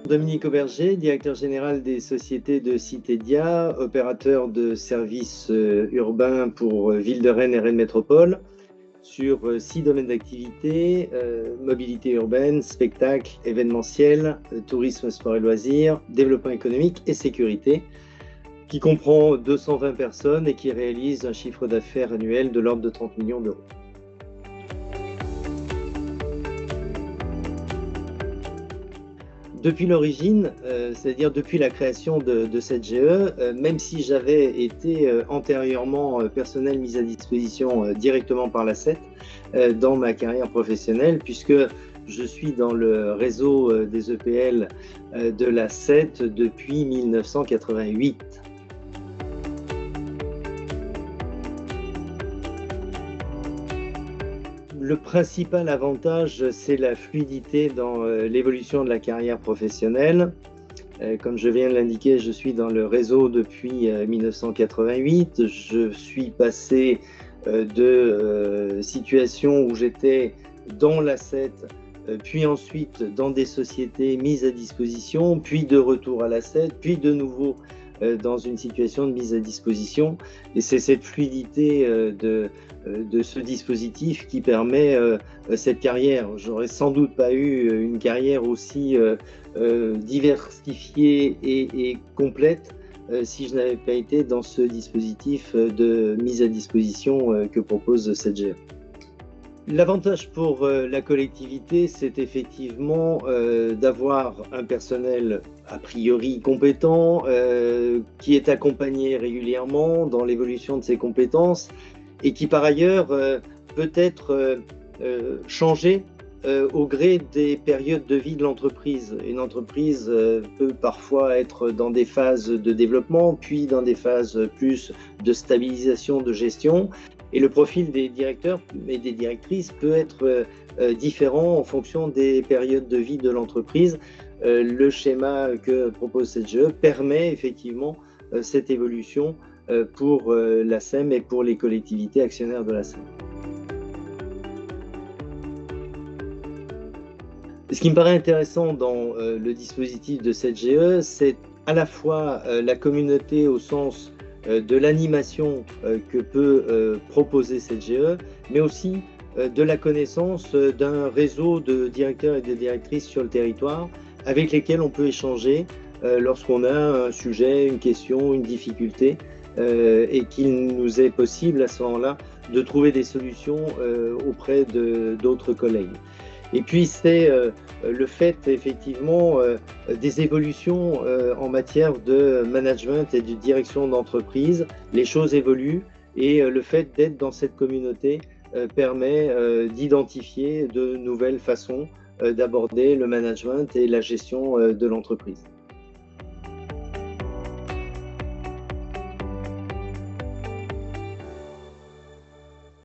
Dominique Auberger, directeur général des sociétés de Citédia, opérateur de services urbains pour Ville de Rennes et Rennes Métropole, sur 6 domaines d'activité, mobilité urbaine, spectacle, événementiel, tourisme, sport et loisirs, développement économique et sécurité, qui comprend 220 personnes et qui réalise un chiffre d'affaires annuel de l'ordre de 30 millions d'euros. Depuis l'origine, c'est-à-dire depuis la création de cette GE, même si j'avais été antérieurement personnel mis à disposition directement par l'ACET dans ma carrière professionnelle, puisque je suis dans le réseau des EPL de l'ACET depuis 1988. Le principal avantage, c'est la fluidité dans l'évolution de la carrière professionnelle. Comme je viens de l'indiquer, je suis dans le réseau depuis 1988. Je suis passé de situations où j'étais dans l'ACET, puis ensuite dans des sociétés mises à disposition, puis de retour à l'ACET, puis de nouveau dans une situation de mise à disposition. Et c'est cette fluidité de ce dispositif qui permet cette carrière. J'aurais sans doute pas eu une carrière aussi diversifiée et complète si je n'avais pas été dans ce dispositif de mise à disposition que propose cette GE. L'avantage pour la collectivité, c'est effectivement d'avoir un personnel a priori compétent, qui est accompagné régulièrement dans l'évolution de ses compétences et qui par ailleurs peut être changé au gré des périodes de vie de l'entreprise. Une entreprise peut parfois être dans des phases de développement, puis dans des phases plus de stabilisation, de gestion. Et le profil des directeurs et des directrices peut être différent en fonction des périodes de vie de l'entreprise. Le schéma que propose cette GE permet effectivement cette évolution pour la SEM et pour les collectivités actionnaires de la SEM. Ce qui me paraît intéressant dans le dispositif de cette GE, c'est à la fois la communauté au sens de l'animation que peut proposer cette GE, mais aussi de la connaissance d'un réseau de directeurs et de directrices sur le territoire avec lesquels on peut échanger lorsqu'on a un sujet, une question, une difficulté, et qu'il nous est possible à ce moment-là de trouver des solutions auprès d'autres collègues. Et puis c'est le fait effectivement des évolutions en matière de management et de direction d'entreprise. Les choses évoluent et le fait d'être dans cette communauté permet d'identifier de nouvelles façons d'aborder le management et la gestion de l'entreprise.